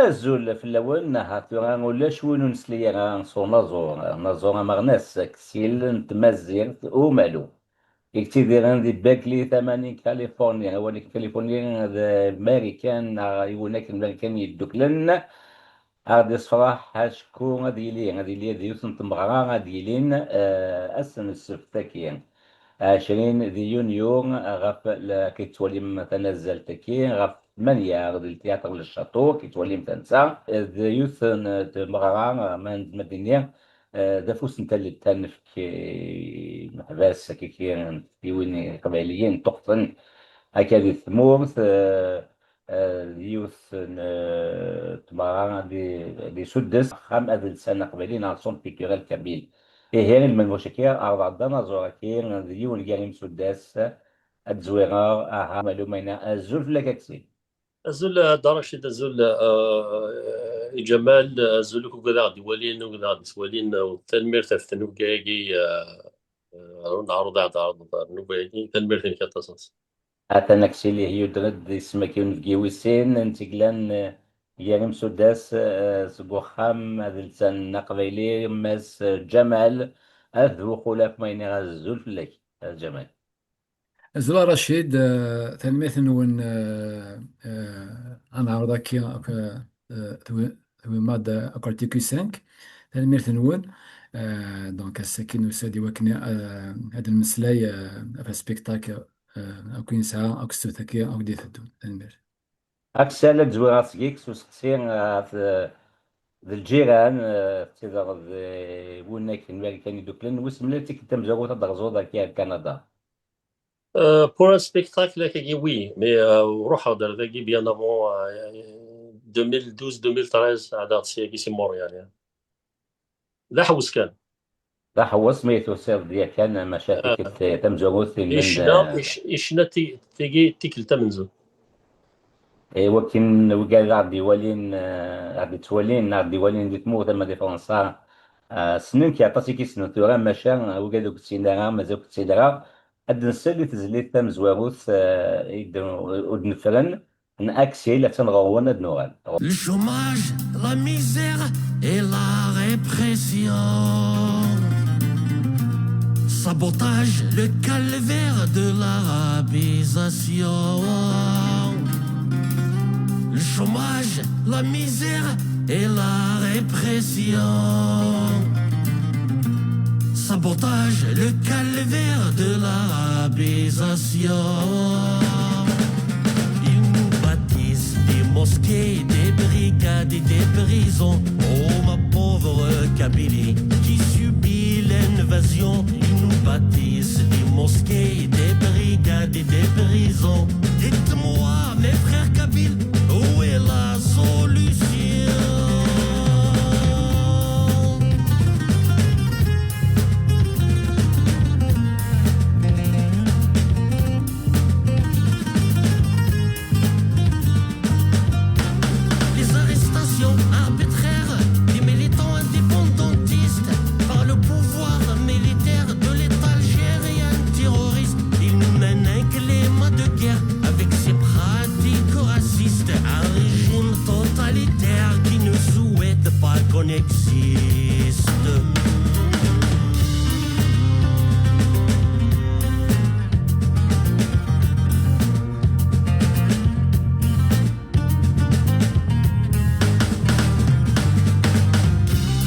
الزول في الأول نهار ولا شوين نسلي غنصو نازور مغناس كسيل نتمزيغ ومالو يكتيدي غندي باكلي 80 كاليفورنيا هو اللي كاليفورنيا هذا ماريكان يوناك الماريكان يدوكلن غادي صراحة شكون غادي لي ديوس نتمغرا غادي لين أسن السبت كيان 20 دي يونيو كيتولي تنزل تكين غف 8 غادي التياتر للشاطو كيتولي تنسى يوث تمغرا من مدينة دافوس نتالي التنف كي محباس كي يوني قبيليين تقطن هكذا ثمورث يوث تمغرا دي سدس خام أذل سنة قبيلين عصون بيكورال كابيل إيه من المشكلة أربع دنا كين ديون جاني مسدس الزويرة معلومة الزول في لاكاكسي الزول درشد الزول جمال الزول كذا غادي ولين وكذا غادي سوالين والتنمير تفتنو كاكي نعرض عرض نوباكي تنمير ثاني كتصاص أتناكسي اللي هي درد اسمك يون في ويسين انتقلان جاني مسدس سبوخام هذا لسان قبيلي ماس جمال أذو خلاف ما ينغى الزول في لاك الجمال زلا رشيد تلميذ نون أنا عرضك ثوي مادة أكارتيكي 5 تلميذ نون دونك الساكن وسادي وكنا هذا المسلاي في سبيكتاك أو كين ساعة أو كستوثاكي أو دي ثدون تلميذ أكسالة زويرة سجيكس وسقسين في الجيران تيزار وناك الماريكان يدوكلن وسملتك تمزوغو تدغزو كيا كندا pour un spectacle oui mais روح هذا ذاكي بيان افون 2012 2013 هذا سي مور يعني لا حوس كان لا هو سميتو سير ديال كان مشاكل تمزوغو من إشنا تيجي تيكل تمنزو ولكن وقال غادي ولين غادي تولين غادي ولين دي تموت اما دي فرنسا سنين كيعطاتي كيسنو ثورا ماشا وقال دوك السيدارا مازال السيدارا هاد النسا اللي تزليت تام زواروث ودنفرن ناكسي لا تنغون هاد نوغال Le chômage, la misère et la répression. Sabotage, le calvaire de l'arabisation. Le chômage, la misère et la répression. Sabotage, le calvaire de l'arabisation. Ils nous bâtissent des mosquées, des brigades et des prisons. Oh ma pauvre Kabylie qui subit l'invasion. Ils nous bâtissent des mosquées, des brigades et des prisons. Dites-moi mes frères kabyles, où est la solution? Les arrestations arbitraires des militants indépendantistes par le pouvoir militaire de l'État algérien terroriste. Ils nous mènent un climat de guerre avec ses pratiques racistes. Un régime totalitaire qui ne souhaite pas qu'on existe.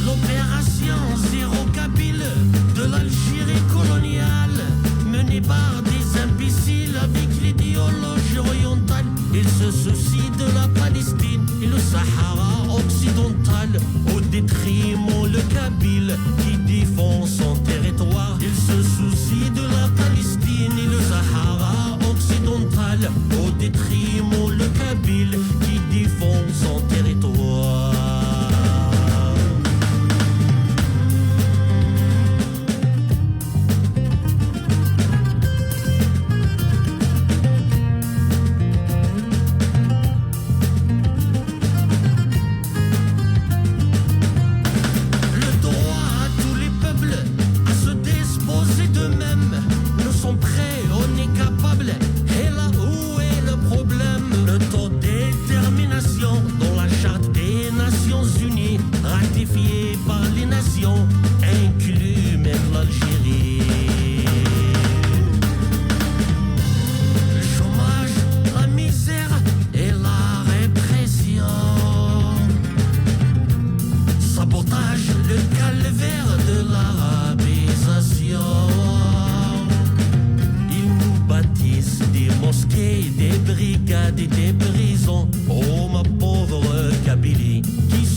L'opération Zéro Kabyle de l'Algérie coloniale, menée par des imbéciles avec l'idéologie orientale. Ils se soucient de la Palestine et le Sahara occidental, au détriment le Kabyle qui défend son territoire. Ils se soucient de la Palestine et le Sahara occidental, au détriment le Kabyle qui défend son territoire. Le droit à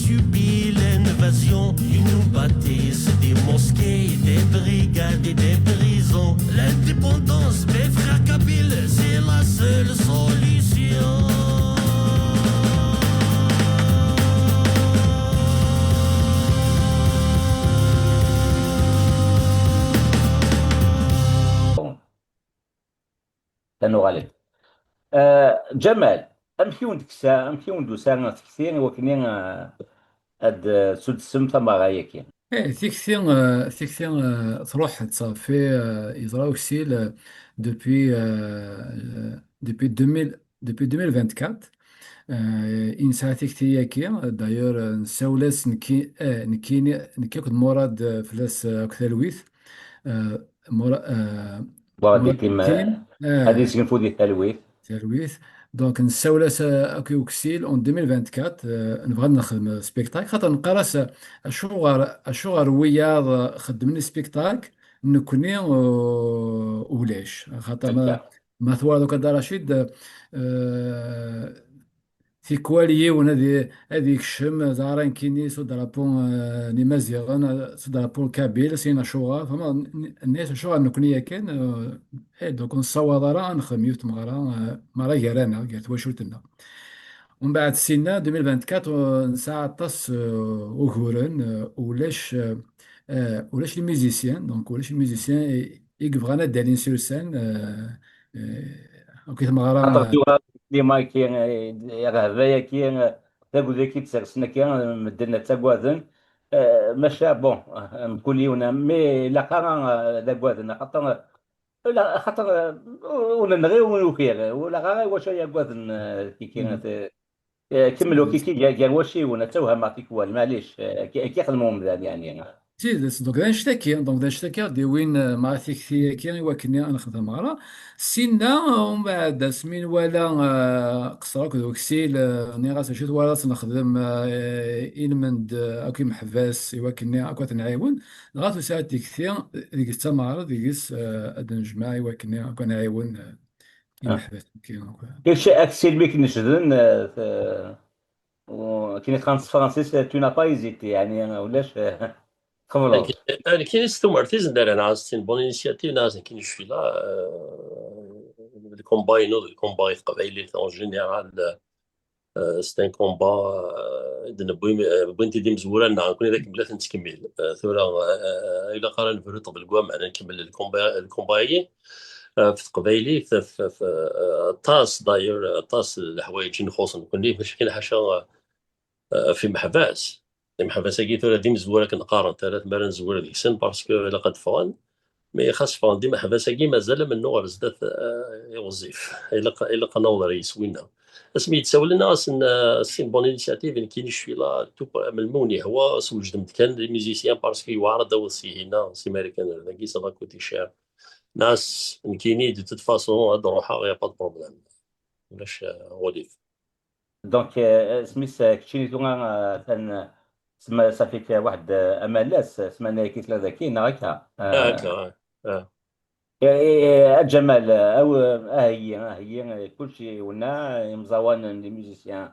subi l'invasion. Ils nous bâtissent des mosquées, des brigades et des prisons. L'indépendance, mes frères kabyles, c'est la seule solution. تنغالب جمال أمكيون دوسا تكثير وكنين أد سود السم ثم غايكين ايه ثيكثي تروح تصافي يزراو كسيل دوبوي دوبوي 2000 دوبوي 2024 إن ساعتك تياكي دايور نساولاس نكي كود مراد فلاس كثالويث بغادي مراد كيما تين هذه سكنفو دي التلويث تلويث. دونك نساولاس اكي وكسيل اون 2024 نبغى نخدم سبيكتاك خاطر نقراس اشوغر وياض خدمني سبيكتاك نكوني ولاش خاطر ما ثوار دوكا دا رشيد في كوالي هذيك الشم زعران كيني سو درابون نمازيغان سو درابون كابيل سينا شوغا فما الناس شوغا نكوني كان دوك نصوض راه نخدم يوت مغرا مرا يرانا قالت واش قلتلنا ومن بعد سينا 2024 نساع طاس وهورن ولاش لي ميوزيسيان دونك ولاش الميوزيسيان يبغانا دالين سور سان اوكي خاطر مغرا ديما ديما كاين رهبايا كاين تاكو كي تسرسنا كاين مدنا تاكوازن ماشا بون نقول ليونا مي لا قرا داكوازن خاطر لا خاطر ولا نغي ونوكير ولا غير واش هي كوازن كي كاين كملوا كي واش ونا توها ما تيكوال معليش كي خدموا مزال يعني زيد دونك دا نشتكي دي وين مع ثيكثي كي وكني انا خدام مغرا سينا ومن بعد سمين ولا قصرك دوك سيل نيغاس شوت ولا نخدم إلمند اكي محباس وكني اكو تنعاون لغاتو ساعات ثيكثي ديك التمارة ديك اد نجمع وكني اكو نعاون كي محباس كيفاش اكسيل بيك نشدن كي نتخانس فرانسيس تو نا با ايزيتي يعني ولاش خبروا انا كي نستمر تيزندر انا عاوزتين بون انيشياتيف ناس كي نشوي لا الكومباي القبائلي اون جينيرال سي ان كومبا بنتي دي مزوره نكون ذاك بلاتي نتكمل ثورة الى قرا نفرط بالكوا معنا نكمل الكومباي في القبائلي في طاس داير طاس الحوايج نخص نكون ليه باش كاين حاجه في محباس كي ثورة دي مزوره كنقارن ثلاث مرات نزور ديك السن باسكو الا قد فان مي خاص فان ديما حباساكي مازال من نوع زدات يوظف الا قنوضر يسوينا اسمي تساول لنا سي بون انيشياتيف كاين شوي لا تو ملموني هو سوجد كان لي ميوزيسيان باسكو يعرض وسي هنا سي امريكان كي سافا كوتي شير ناس كاينين دو توت فاسون هاد روحها يا با بروبليم باش غوديف دونك سميس كشيني تونغا كان سما صافيك واحد امالاس سمعنا كي ثلاثه كاين هكا الجمال او هي كلشي ونا مزوان لي ميوزيسيان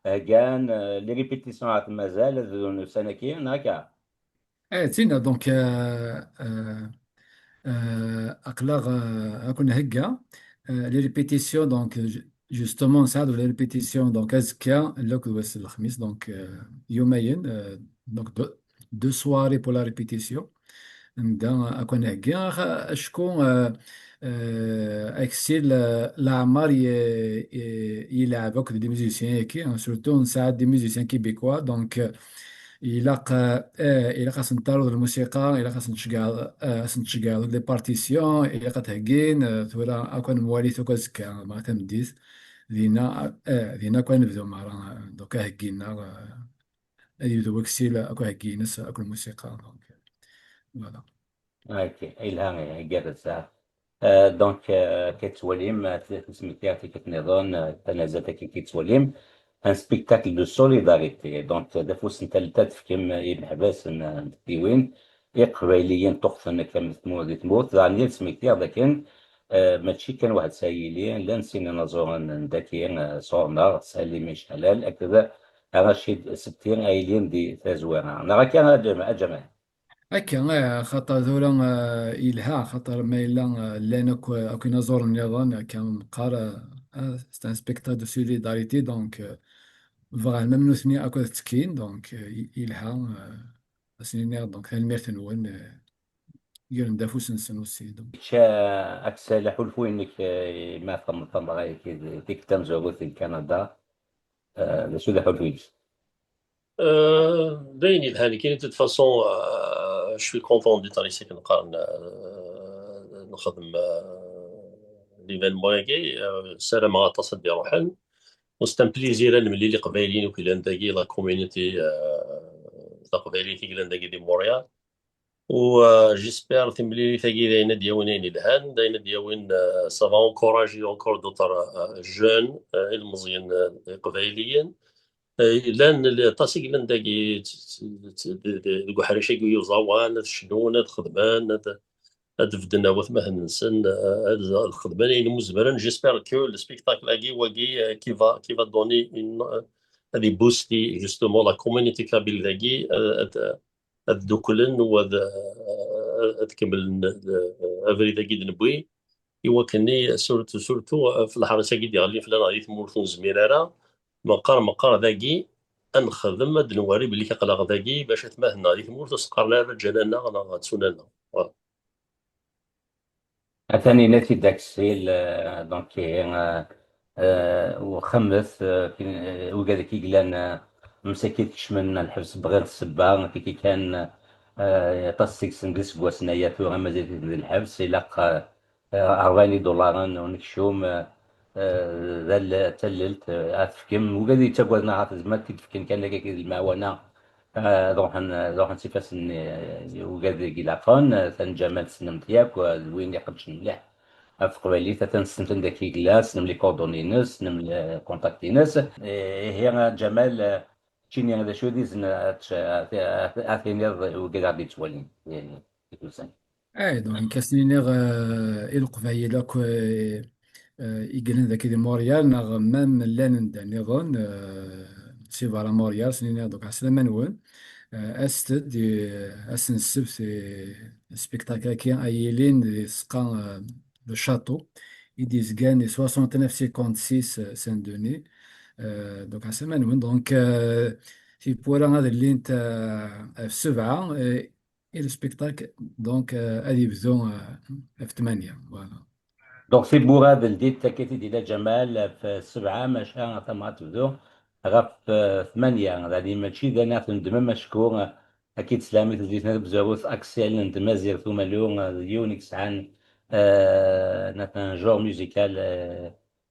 كان لي ريبيتيسيون مازال سنه كاين هكا تينا دونك اقلاغ كنا هكا لي ريبيتيسيون دونك جوستومون نساعدو لي ريبيتيسيون دونك ازكى لوك واس الخميس دونك يومين دونك دو سواري بور لا ريبيتيسيون نبدا اكون هكا شكون اكسيل الاعمار يلعب هكا دي ميوزيسيان كي سورتو نساعد دي ميوزيسيان كيبيكوا دونك إلا خاص نطالو الموسيقى إلا خاص نشقع لي بارتيسيون إلا تهكين ثورا أكون موالي ثوكا زكا ما تمديت دينا كون نبداو مع دوكا هكينا يبداو وكسيل أكو هكينس أكو الموسيقى دونك فوالا اوكي إلها جالسة دونك كتوليم تسميتها كتنظن تنازلت كتوليم ان سبيكتاكل دو سوليداريتي دونك دافوس انت تفكم الحباس ديوين قبايليين تقفن كم تموت يعني سميتها لكن ماشي كان واحد سايلين لا نسينا نزورن داكين صورنا سالي مش حلال هكذا أنا شي ستين أيلين دي تزويرة أنا غاكي أنا أجمع. هكا خاطر ذولا إلها خاطر ما إلا لان أكو زور النظام كان قال سي ان سبيكتاكل دو سوليداريتي دونك فريمون نوثني أكو تسكين دونك إلها سنينير دونك ثالميرت نون يرن دافوس نسن وسيدو أكسل حلفو إنك ما ثم غايك ديك تمزوغو في كندا لسو ده حلفويش. باين الحال كاين دو فاسون شوي كونطون دي طريسي كنقارن نخدم ليفينمون هاكي سلام غاتصل بي روحن وسي ان بليزير ملي اللي قبايلين وكيلان داكي لا كوميونيتي لا قبايلين كيلان داكي دي مونريال و جيسبير تملي ثاقي داينا دياونين الهان داينا دياون سافا انكوراجي اونكور دوطر جون المزيان قبايليين لان تاسيك لان داكي دو حريشه يوزاوان شنون خدمان فدنا وثمه ننسن الخدمان يعني مزبرا جيسبير كو السبيكتاكل اكي واكي كيفا دوني هذه بوستي جوستومون لا كوميونيتي كابيل داكي الدوكلن تكمل افري ذاكي نبوي ايوا كني سورتو في الحرسه كي ديالي فلان غادي تمورثون زميراره مقار ذاكي نخدم دنواري بلي كقلاق ذاكي باش تمهنا غادي تمورث سقرنا رجالنا غاتسوننا أثاني ناتي داك السيل دونك وخمس وكذا كي قلنا مساكيت كشمن الحبس بغير السبا كي كان تصيك سنجلس بواسنايا ثورة مازالت الحبس إلا $40 ونكشوم ذا تللت أتفكم وكذا يتقوزنا عاتزمات كيتفكن كان لك المعاونة روح نسيفاس وكذا كيلافون ثنجمال سنمت ياك وين يقدش مليح في قبالي تنستنتن داكي كلاس نملي كوردونينس نملي كونتاكتينس هي جمال تشيني هذا شو ديزن أثيني وكذا غادي تولين يعني كيتوسان دونك كاسنينيغ القبايلة إيجلن ذاكي دي موريال ناغ مام لان نظن سيفارا موريال سنينيغ دوك عسلامة نون أستد أسن السبت سبيكتاكل كي أيلين دي سقان دو شاتو يديز كان 6956 سان دوني دونك عسلامة نون دونك في بورا هذا اللي انت في 7 السبيكتاكل دونك هادي بدو في 8 فوالا دونك في بوراد الديت تاكيتي ديال جمال في 7 ماشا ثم تبدو غا في 8 غادي ماشي دانا ندم مشكور اكيد سلامي تزيد بزاف اكسل ندم زير ثم لون يونيكس عن نتن جور ميوزيكال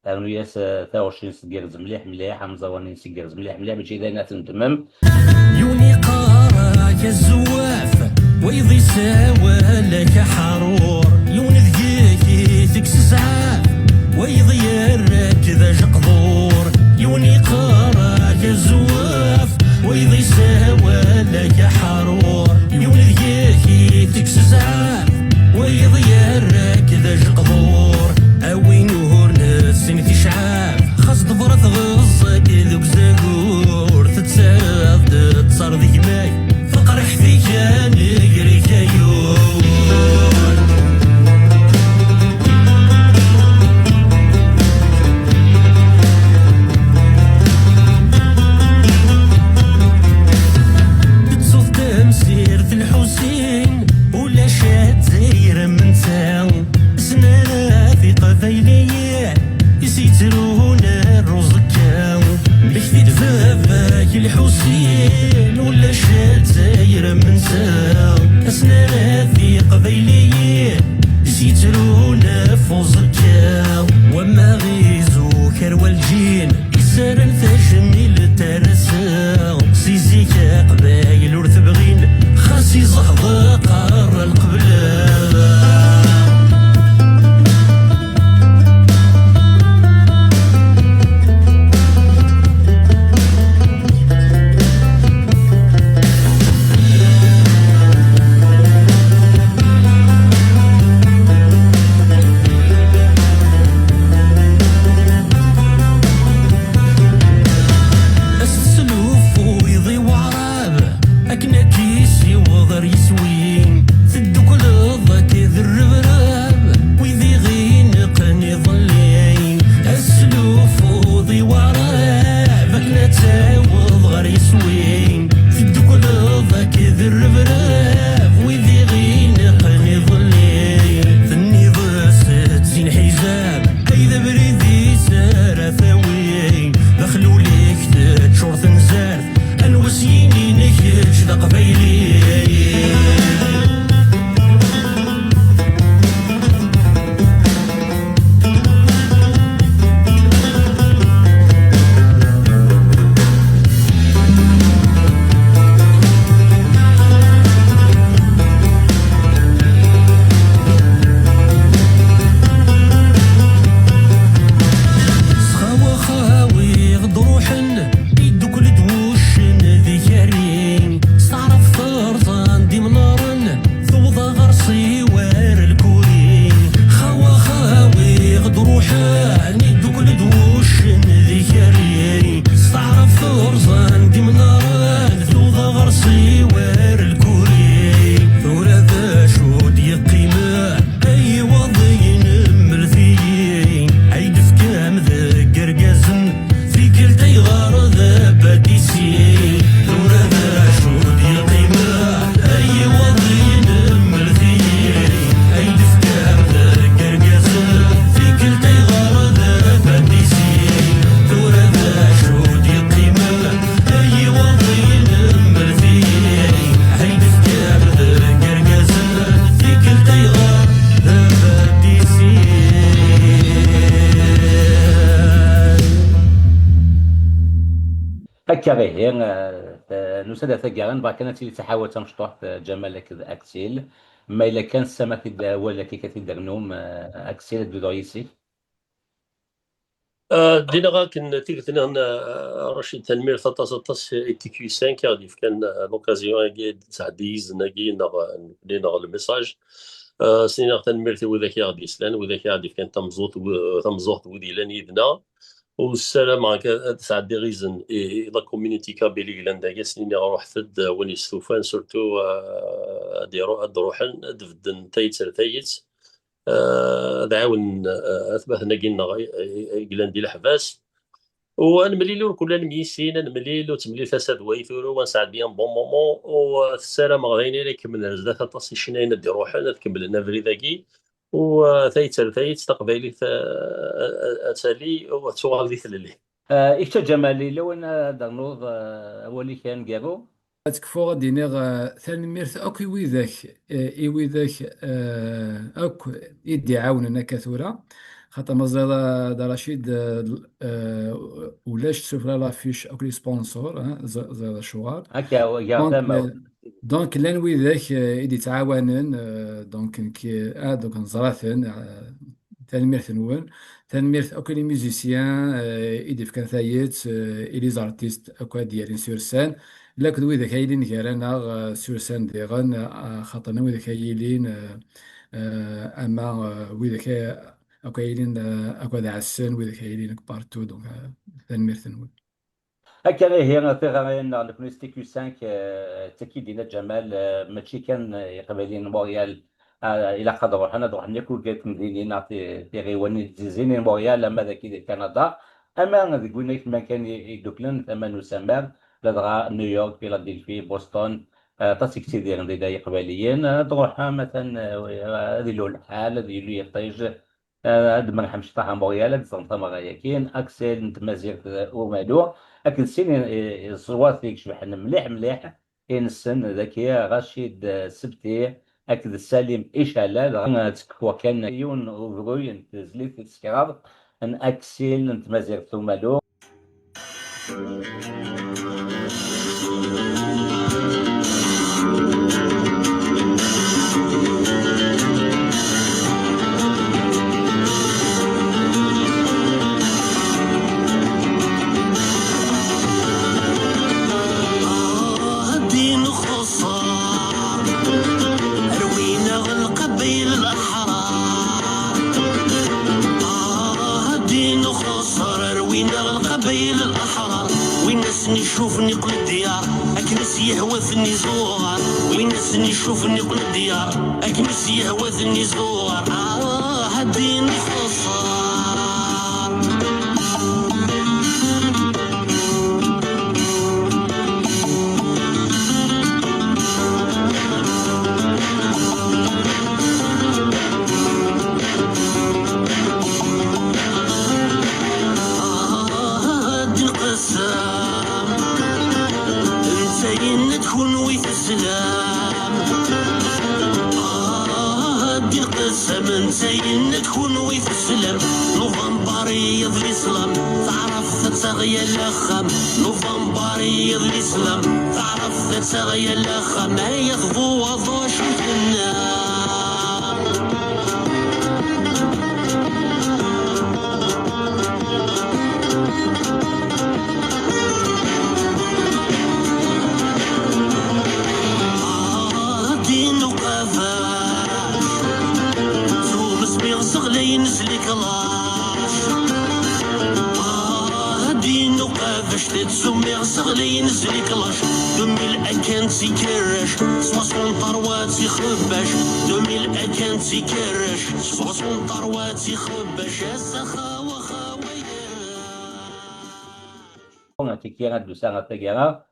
انوياس 23 سكيرز مليح مزوانين سكيرز مليح ماشي دانا ندم يوني قارا يا الزواف ويضي ساوى لك حرور يوني ذيكي تكس زعاف ويضي الراكذا جقضور يوني قارا يا الزواف ويضي ساوى لك حرور يوني ذيكي تكس زعاف ويضي الراكذا جقضور اوي نور نسين تشعاف خاص ضفرت غصك ذوك زاقور تتسرد تصار ذيك ماي فقرح فيك نقري كيون بتصوف تمسير في الحسين ولا شاد زاير من تاو سنانا في قبايلية يسيترونا الرزكاو بكتي دفافاك الحسين ولا شاد زاير من تاو سنانا في قبايلية يسيترونا فوزكاو وما غيزو كروا الجين يسارن تجميل ترساو سيزيكا قبايل ورثبغين خاصي زهضة قار القبلة السلوك فويضي وعراب أكنا كيسي وضر يسوين تدوك لضك ذي الربراب ويذي غينق نظلين أسلوف وضي وعراب أكنا تاوض غر يسوين تدوك لضك ذي الربراب ويذي غينق نظلين ذني ضاست زين حجاب هيدا بريدي سارة ثاوين دخلوا ليك تشورت نزار انوسيني نكش ذا قبيلي هكا غير نسدى ثقارن باكنا تيلي تحاول تمشطوح جمال أكسيل ما إلا كان السما ولا كي كتيدر نوم أكسيل بدويسي دينا غا كن تيغتنا رشيد تنمير 16 تي كيو 5 كارديف كان لوكازيون كي تعديز ناكي نغ الميساج سينا تنمير وذاك يغدي سلان وذاك يغدي كان تمزوط ودي لان يدنا والسلام معك تعدي غيزن لا كوميونيتي كابيلي لاندا سنين روح ثد وني ستوفان سورتو ديرو روحن دفدن تايتر تايت دعاون اثبت ناقينا قلان دي الحباس ونمليلو كل ميسين نمليلو تملي فساد ويثورو ونساعد بيان بون مومون والسلام غاديين لك من الزدات تصي شنين دي روحن تكمل نافري ذاكي وثايت تقبيلي تالي وتوالي ثللي إيش جمالي لو أن درنوض أولي كان جابو تكفو غادي نغ ثاني ميرث أكو ويذاك ويذاك أكو يدي عاوننا كثورة خاطر مازال دا رشيد ولاش تشوف لا لافيش أكو لي سبونسور زاد شوار هكا يا ثما دونك لان ويذاك يدي تعاونن دونك كي دونك نزراثن تنميرث نون تنميرث أكو لي ميوزيسيان يدي في كنثايت إلي زارتيست أكو ديالين سور سان لكن ويذاك هايلين كارانا سور سان ديغن خاطرنا ويذاك هايلين أما ويذاك أكو هايلين أكو ذا عسان ويذاك هايلين بارتو دونك تنميرث نون هكا غير تيغارين نكونستي كيو 5 تاكيد دينا جمال ماشي كان يقبلين موريال الى قدر روحنا نروح ناكل كاك مدينين نعطي غيواني زينين موريال اما ذاك كندا اما ذيك وين ما كان يدوكلن ثما نسمر لدغا نيويورك فيلادلفي بوسطن تاسي كتير ديال ديدا يقبليين تروح مثلا هذه له الحال هذه له يطيج هاد ما نحمش طاح موريال هاد زنطه غايكين اكسل نتمازيغ ومالو لكن سين الصوات فيك شبحنا مليح إنسان ذكية رشيد سبتي أكد السليم إشالة تكوا كان يون وغروي تزليت السكراب أن أكسيل نتمازيغ ثم لو يشوفني قل الديار أكنس يهوثني زوار وين نسني يشوفني قل الديار أكنس يهوثني زوار هديني خصار تكون ويث السلام هادي القسم نسين تكون ويث السلام نوفمبر يض الإسلام تعرف تتغيى الأخام نوفمبر يض الإسلام تعرف تتغيى الأخام هيا ضو وضو شوف النار صغلي نسلك لاش دينو قافش تتسمع صغلي نسلك لاش 2000 أكان تيكرش 60 طروات يخبش 2000 أكان تيكرش 60 طروات يخبش السخا وخاوية تكيرا دوسانا تكيرا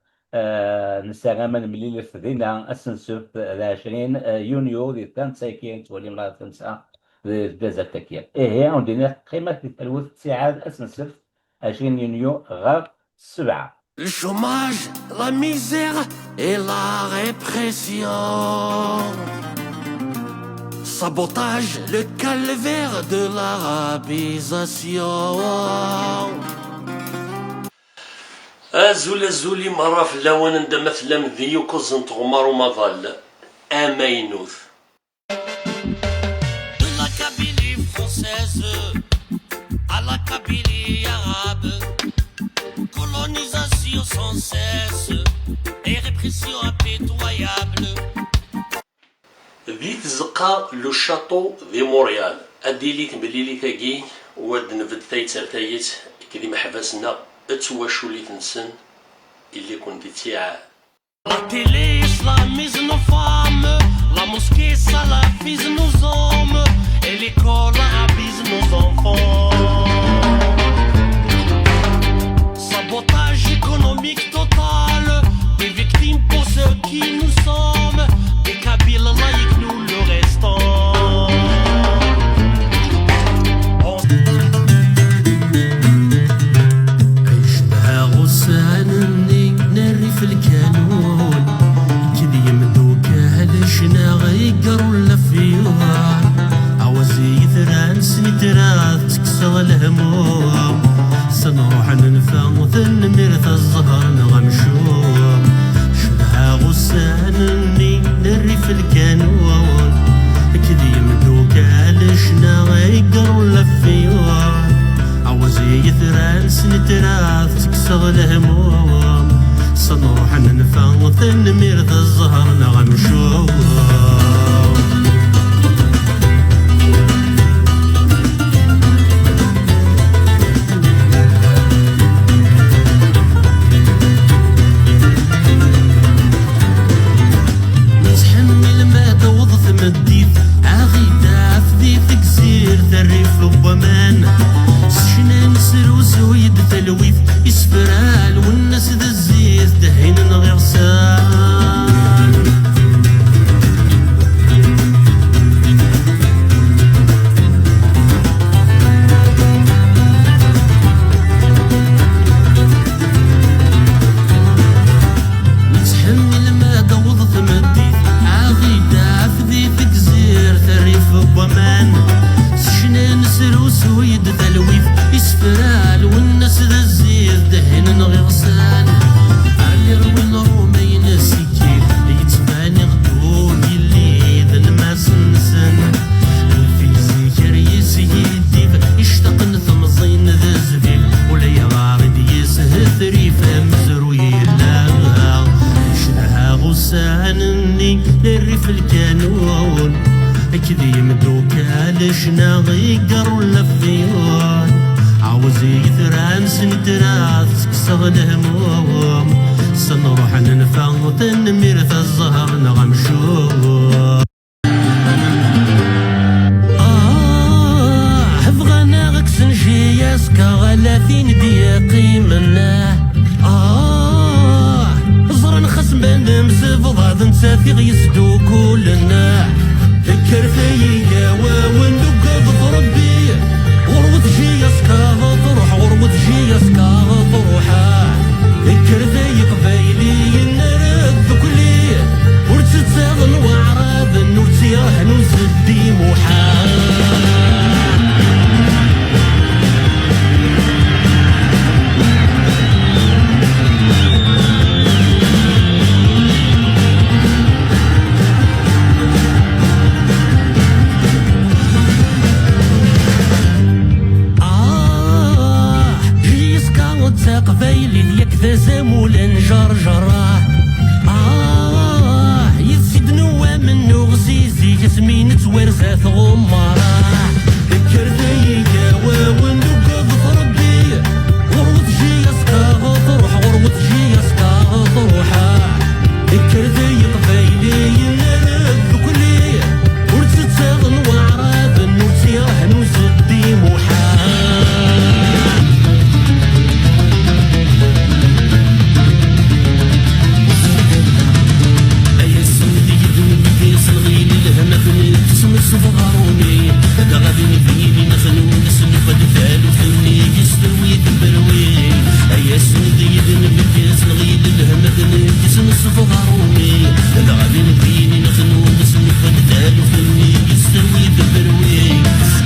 نساغاما مليل الثدينا السنسوف 20 يونيو دي تان سايكين تولي مرة تنسى بازا تكير هي عندنا قيمة التلوث ساعات أسنسف 20 يونيو غير 7 Le chômage, la misère et la répression. Sabotage, le calvaire de l'arabisation. زولي مرة في اللون عندما مثلا ذيو كوزن تغمر ومظل أمينوث À la Kabylie arabe, colonisation sans cesse et répression impitoyable. ذي تزقى لو شاطو ذي موريال أديليت بليلي تاقي واد نفد تايتر تايت كذي محبسنا اتواشو لي تنسن اللي كنت تيعا. La télé islamise nos femmes, la mosquée salafise nos hommes et l'école abuse nos enfants. Sabotage économique total, des victimes pour ceux qui nous sommes, des Kabyles laïcs nous le restons. عيشتها غسانني نري في الكانون كذي يمدوك هلشنا غيقروا اللفيوان عوزي يثران سنترات تكسر الهموم سنروح ننفوذ نمرث الزهر نغمشوم شبها غسانني نري في الكانون كذي يمدوك هلشنا غيقروا اللفيوان عوزي يثران سنترات تكسر الهموم سنروح ننفوذ نمرث الزهر نغمشوم يسفرال والناس ذا الزيت دهين غرسان نتحمل ما دوض ثمديت عاغي داف ذي تكزير ثريف ومان سشنا نسروس ويد ثلويف يسفرال والناس ذا الزيت دهين غرسان علي روي نرومي نسيكي يتباني غدود يلي ذن ما سنسن الفيزيكر يسيديف يشتاق نثمزين ذا زفيف ولا يغارد يسهث ريفا مزروي لا شنها غسانني الريف الكانون كذي يمدوك لشنا غيقروا اللفيون عاوز يثران سنترات تكسر الهموم الوفا تنمير الزهر نغمشو بغانا غك سنجي ياسكا غلافين ديقي منه زرن خصم نمسف ضاد نسافي غيسدو كلنا فكر فيا وندق بربي غروة جي ياسكا تروح غروة جي ياسكا تروحا فكر في قبايلي نرد كلي ورتتاغن وعراب نورتيرهن وزدي محال قبايلي ديك ذا زامول نجرجراه يزيد نوا منو غزيزي جسمين تورزات غماراه ذكر ذيا وندق بربي غروة جي يسكا تروح غروة جي يسكا تروحا ذكر ذيا قبايلي نرد كلي ورتتاغن وعراب نورتيرهن وزدي محال صفغروني هذا غادي فيني نخلو نسلو فدفال وفني يستوي تبروي ايا سندي نبكيس نغيل الهمد نجسم صفغروني هذا غادي فيني نخلو نسلو فدفال وفني يستوي تبروي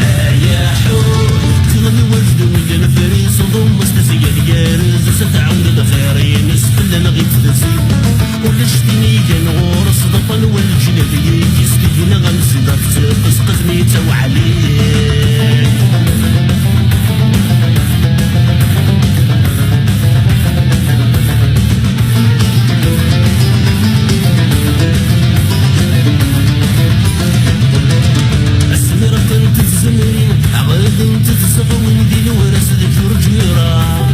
ايا حور تغني وجد وجن فريس ضم مستسيا الجارز ستعود الخيرين سفل نغيب تزيد ولا شتيني كنغور صدقا والجنبي يستجينا غنسدك تسقط ميتا وعليه اسمر كنت الزمرين عغاد انت تزغوين دي الورس الجرجيرة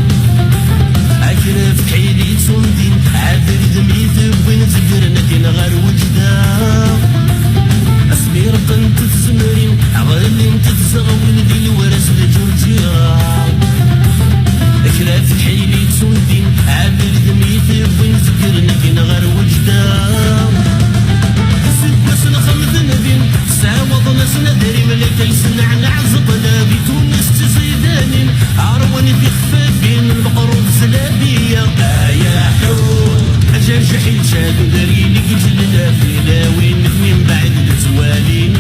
عكرف حيلي تصندين عافر دميت وين تقرنا كنا غير وجدا اسمير قنت تزمرين عغالي انت تزغوين دي الورس الجرجيرة عكرف حيلي تصندين عافر دميت وين تقرنا كنا غير وجدا سكوسنا خمدنا بين ساوضنا سندري ملك يسنع نعزب لابي تونس تزيدانين عرواني في خفافين البقرود زلابية يا حور أجر جحيل شادو داريني قتل لا في لاوين من بعد الزوالين